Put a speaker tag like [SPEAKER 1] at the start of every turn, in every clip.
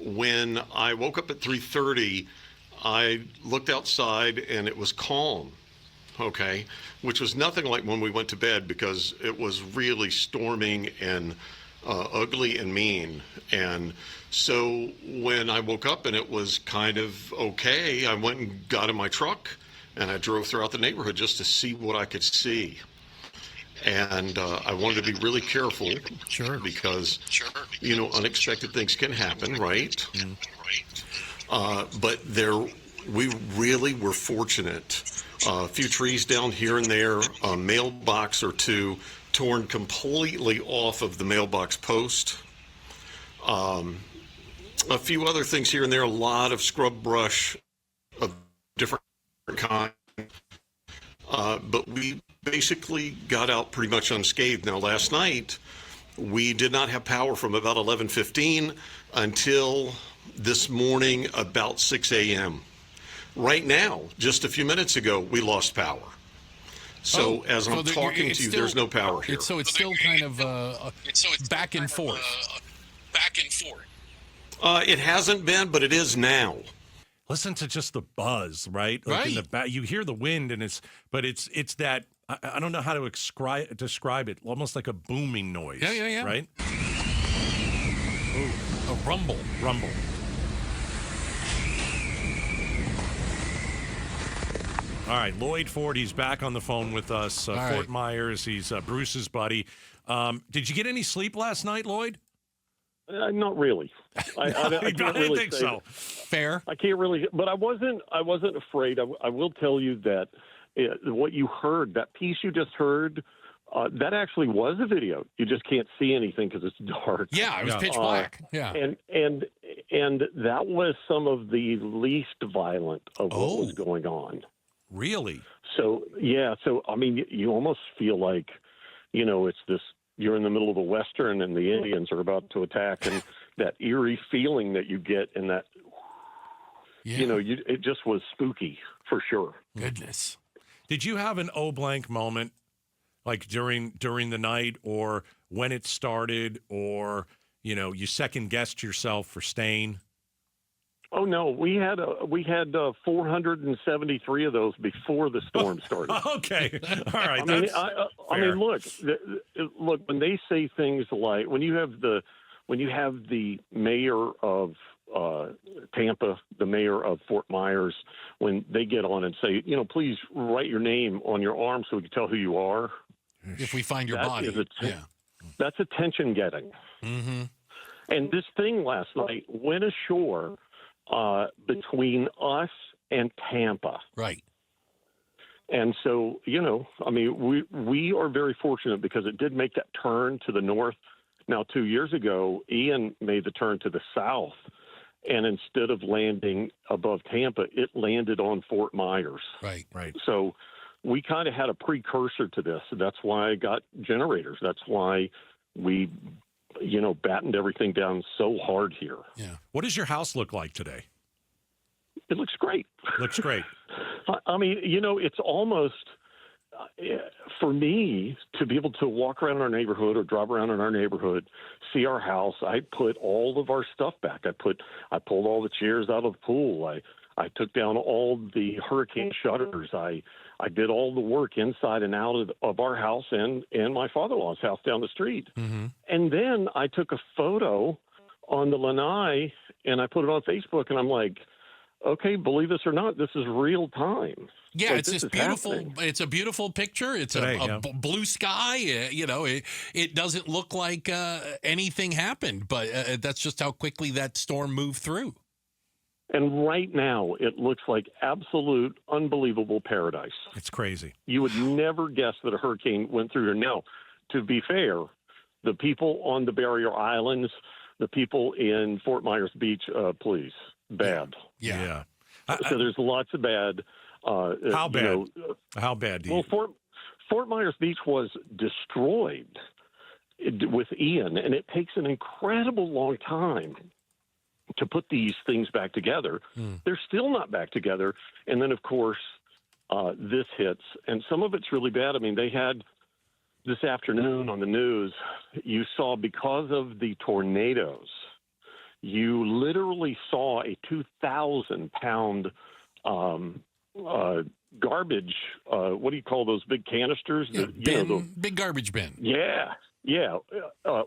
[SPEAKER 1] when I woke up at 3:30, I looked outside and it was calm, okay, which was nothing like when we went to bed because it was really storming and ugly and mean. And so when I woke up and it was kind of okay, I went and got in my truck and I drove throughout the neighborhood just to see what I could see. And I wanted to be really careful, because, unexpected things can happen, right? But we really were fortunate. A few trees down here and there, a mailbox or two torn completely off of the mailbox post. A few other things here and there, a lot of scrub brush of different kinds. But we basically got out pretty much unscathed. Now, last night, we did not have power from about 11:15 until this morning about 6 a.m. Right now, just a few minutes ago, we lost power. So as I'm talking to you, there's no power here.
[SPEAKER 2] It's still kind of back and forth.
[SPEAKER 1] It hasn't been, but it is now.
[SPEAKER 3] Listen to just the buzz, right? Like in the back, you hear the wind, and it's that, I don't know how to describe it, almost like a booming noise.
[SPEAKER 2] Yeah.
[SPEAKER 3] Right?
[SPEAKER 2] Ooh, a rumble.
[SPEAKER 3] All right, Loyd Ford, he's back on the phone with us. Fort Myers, he's Bruce's buddy. Did you get any sleep last night, Loyd?
[SPEAKER 4] Not really. I can't really
[SPEAKER 3] think so.
[SPEAKER 2] Fair.
[SPEAKER 4] I can't really, but I wasn't afraid. I will tell you that what you heard, that piece you just heard, that actually was a video. You just can't see anything because it's dark.
[SPEAKER 2] Yeah, it was pitch black. Yeah,
[SPEAKER 4] and that was some of the least violent of what was going on.
[SPEAKER 3] Really?
[SPEAKER 4] So I mean, you almost feel like, it's this. You're in the middle of a Western and the Indians are about to attack, and that eerie feeling that you get in that, it just was spooky for sure.
[SPEAKER 2] Goodness.
[SPEAKER 3] Did you have an blank moment, like during the night or when it started, or, you second guessed yourself for staying?
[SPEAKER 4] Oh no, we had 473 of those before the storm started.
[SPEAKER 3] Okay, all right.
[SPEAKER 4] I mean, look, when they say things like when you have the mayor of Tampa, the mayor of Fort Myers, when they get on and say, please write your name on your arm so we can tell who you are.
[SPEAKER 2] If we find your body,
[SPEAKER 4] that's attention getting.
[SPEAKER 2] Mm-hmm.
[SPEAKER 4] And this thing last night went ashore between us and Tampa.
[SPEAKER 2] Right.
[SPEAKER 4] And so, I mean, we are very fortunate because it did make that turn to the north. Now, 2 years ago, Ian made the turn to the south, and instead of landing above Tampa, it landed on Fort Myers.
[SPEAKER 2] Right.
[SPEAKER 4] So we kind of had a precursor to this. That's why I got generators. That's why we battened everything down so hard here.
[SPEAKER 3] Yeah. What does your house look like today?
[SPEAKER 4] It looks great.
[SPEAKER 3] Looks great.
[SPEAKER 4] I mean, it's almost, for me, to be able to walk around our neighborhood or drive around in our neighborhood, see our house, I put all of our stuff back. I pulled all the chairs out of the pool. I took down all the hurricane shutters. I did all the work inside and out of our house and my father-in-law's house down the street.
[SPEAKER 2] Mm-hmm.
[SPEAKER 4] And then I took a photo on the lanai and I put it on Facebook, and I'm like, okay, believe this or not, this is real time.
[SPEAKER 2] Yeah,
[SPEAKER 4] like,
[SPEAKER 2] it's just beautiful. Happening. It's a beautiful picture. It's a blue sky. It doesn't look like anything happened, but that's just how quickly that storm moved through.
[SPEAKER 4] And right now, it looks like absolute, unbelievable paradise.
[SPEAKER 3] It's crazy.
[SPEAKER 4] You would never guess that a hurricane went through here. Now, to be fair, the people on the barrier islands, the people in Fort Myers Beach, please, bad.
[SPEAKER 3] Yeah.
[SPEAKER 4] So there's lots of bad.
[SPEAKER 3] How bad? How bad?
[SPEAKER 4] Well, Fort Myers Beach was destroyed with Ian, and it takes an incredible long time to put these things back together. They're still not back together. And then, of course, this hits. And some of it's really bad. I mean, they had this afternoon on the news, you saw because of the tornadoes, you literally saw a 2,000-pound garbage. What do you call those big canisters?
[SPEAKER 2] Big garbage bin.
[SPEAKER 4] Yeah,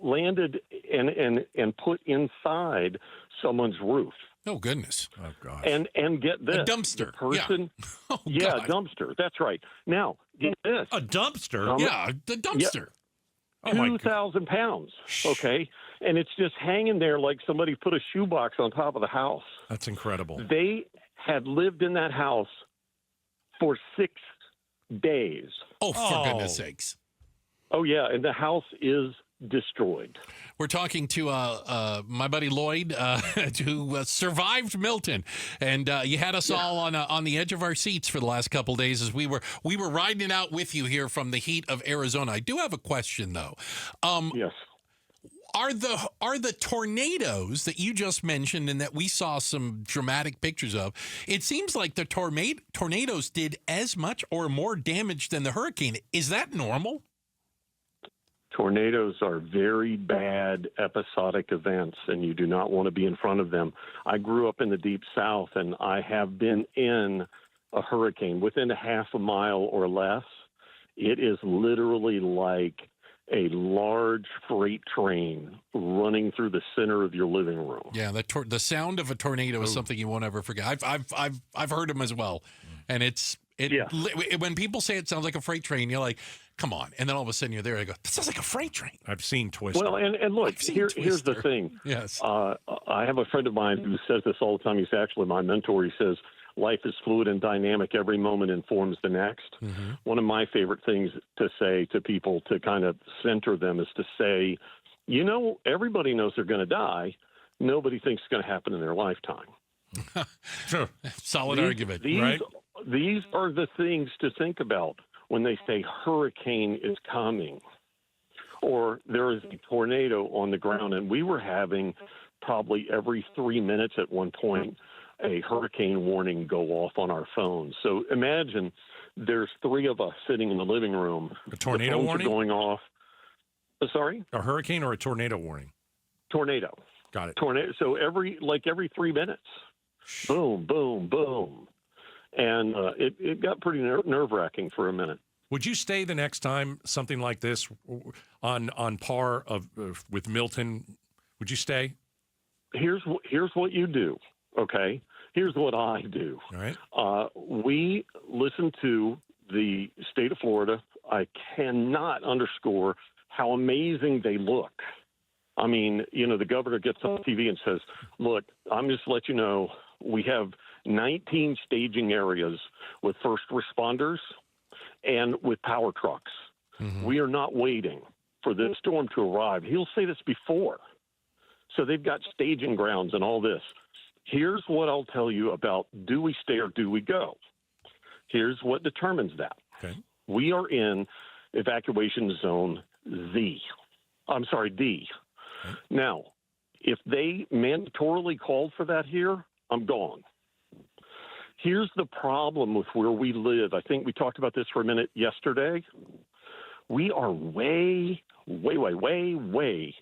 [SPEAKER 4] landed and put inside someone's roof.
[SPEAKER 2] Oh goodness!
[SPEAKER 3] Oh gosh!
[SPEAKER 4] And get this,
[SPEAKER 2] a dumpster.
[SPEAKER 4] the person,
[SPEAKER 2] Oh,
[SPEAKER 4] yeah,
[SPEAKER 2] God.
[SPEAKER 4] dumpster. That's right. Now get this,
[SPEAKER 3] A dumpster.
[SPEAKER 2] Yeah, the dumpster.
[SPEAKER 3] Oh my
[SPEAKER 4] 2,000 pounds. Okay, and it's just hanging there like somebody put a shoebox on top of the house.
[SPEAKER 3] That's incredible.
[SPEAKER 4] They had lived in that house for 6 days.
[SPEAKER 2] Oh, for goodness sakes!
[SPEAKER 4] Oh yeah, and the house is destroyed.
[SPEAKER 2] We're talking to my buddy Loyd, who survived Milton, and you had us all on the edge of our seats for the last couple of days as we were riding it out with you here from the heat of Arizona. I do have a question though.
[SPEAKER 4] Yes.
[SPEAKER 2] Are the tornadoes that you just mentioned and that we saw some dramatic pictures of? It seems like the tornadoes did as much or more damage than the hurricane. Is that normal?
[SPEAKER 4] Tornadoes are very bad episodic events, and you do not want to be in front of them. I grew up in the Deep South, and I have been in a hurricane within a half a mile or less. It is literally like a large freight train running through the center of your living room.
[SPEAKER 2] Yeah, the sound of a tornado is something you won't ever forget. I've heard them as well, and when people say it sounds like a freight train, you're like, come on, and then all of a sudden you're there. I go, that sounds like a freight train.
[SPEAKER 3] I've seen Twister.
[SPEAKER 4] Well, and look, here's the thing.
[SPEAKER 2] Yes,
[SPEAKER 4] I have a friend of mine who says this all the time. He's actually my mentor. He says, life is fluid and dynamic. Every moment informs the next. Mm-hmm. One of my favorite things to say to people to kind of center them is to say, everybody knows they're going to die. Nobody thinks it's going to happen in their lifetime.
[SPEAKER 3] Sure.
[SPEAKER 2] Solid argument, right?
[SPEAKER 4] These are the things to think about when they say hurricane is coming or there is a tornado on the ground. And we were having probably every 3 minutes at one point a hurricane warning go off on our phones. So imagine there's 3 of us sitting in the living room.
[SPEAKER 3] A tornado warning?
[SPEAKER 4] Going off. Sorry?
[SPEAKER 3] A hurricane or a tornado warning?
[SPEAKER 4] Tornado.
[SPEAKER 3] Got it.
[SPEAKER 4] Tornado. So every 3 minutes, boom, boom, boom. And it got pretty nerve-wracking for a minute.
[SPEAKER 3] Would you stay the next time something like this on par with Milton? Would you stay?
[SPEAKER 4] Here's what you do, okay? Here's what I do.
[SPEAKER 3] All right.
[SPEAKER 4] We listen to the state of Florida. I cannot underscore how amazing they look. I mean, the governor gets on TV and says, look, I'm just to let you know, we have 19 staging areas with first responders and with power trucks. Mm-hmm. We are not waiting for this storm to arrive. He'll say this before. So they've got staging grounds and all this. Here's what I'll tell you about do we stay or do we go? Here's what determines that.
[SPEAKER 3] Okay.
[SPEAKER 4] We are in evacuation zone D. Okay. Now, if they mandatorily called for that here, I'm gone. Here's the problem with where we live. I think we talked about this for a minute yesterday. We are way, way, way, way, way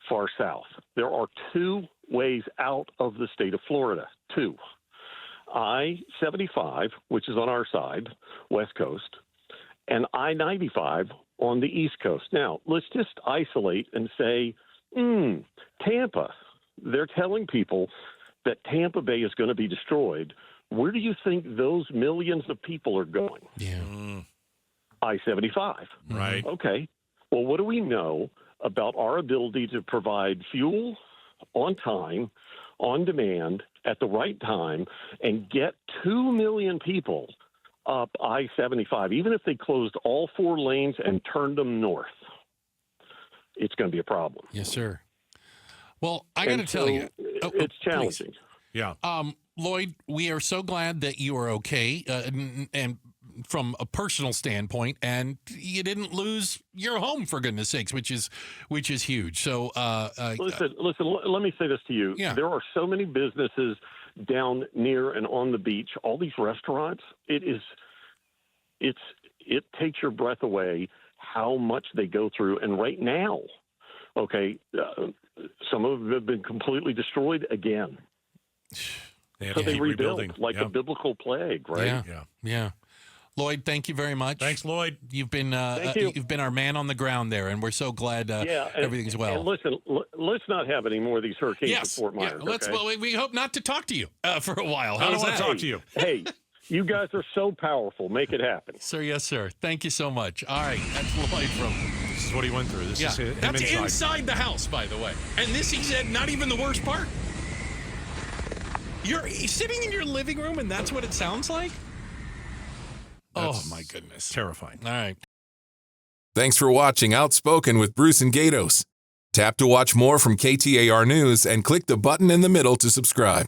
[SPEAKER 4] far south. There are 2 ways out of the state of Florida. 2. I-75, which is on our side, West Coast, and I-95 on the East Coast. Now, let's just isolate and say, Tampa. They're telling people that Tampa Bay is going to be destroyed. Where do you think those millions of people are going?
[SPEAKER 2] Yeah.
[SPEAKER 4] I-75.
[SPEAKER 3] Right.
[SPEAKER 4] Okay. Well, what do we know about our ability to provide fuel on time, on demand, at the right time, and get 2 million people up I-75, even if they closed all 4 lanes and turned them north? It's going to be a problem.
[SPEAKER 2] Yes, sir. Well, I got to tell you.
[SPEAKER 4] It's challenging.
[SPEAKER 2] Please.
[SPEAKER 3] Yeah.
[SPEAKER 2] Loyd, we are so glad that you are okay, and from a personal standpoint, and you didn't lose your home, for goodness sakes, which is huge. So,
[SPEAKER 4] listen. Let me say this to you.
[SPEAKER 2] Yeah.
[SPEAKER 4] There are so many businesses down near and on the beach. All these restaurants. It takes your breath away how much they go through. And right now, Okay, some of them have been completely destroyed again.
[SPEAKER 3] They have
[SPEAKER 4] So
[SPEAKER 3] to
[SPEAKER 4] they
[SPEAKER 3] keep
[SPEAKER 4] rebuild
[SPEAKER 3] rebuilding.
[SPEAKER 4] like a biblical plague, right?
[SPEAKER 2] Yeah. Loyd, thank you very much.
[SPEAKER 3] Thanks, Loyd.
[SPEAKER 2] You've been
[SPEAKER 4] Thank you.
[SPEAKER 2] you've been our man on the ground there, and we're so glad everything's well.
[SPEAKER 4] And listen, let's not have any more of these hurricanes in
[SPEAKER 2] Yes.
[SPEAKER 4] Fort Myers.
[SPEAKER 2] Let's.
[SPEAKER 4] okay?
[SPEAKER 2] Well, we hope not to talk to you for a while.
[SPEAKER 3] I don't
[SPEAKER 2] How's
[SPEAKER 3] want to
[SPEAKER 2] that?
[SPEAKER 3] talk to you.
[SPEAKER 4] Hey, you guys are so powerful. Make it happen.
[SPEAKER 2] Sir, yes, sir. Thank you so much. All right, that's Loyd from.
[SPEAKER 3] This is what he went through. This is him
[SPEAKER 2] That's
[SPEAKER 3] inside.
[SPEAKER 2] inside the house, by the way. And this, he said, not even the worst part. You're sitting in your living room, and that's what it sounds like?
[SPEAKER 3] That's
[SPEAKER 2] my goodness.
[SPEAKER 3] Terrifying.
[SPEAKER 2] All right.
[SPEAKER 5] Thanks for watching Outspoken with Bruce and Gaydos. Tap to watch more from KTAR News and click the button in the middle to subscribe.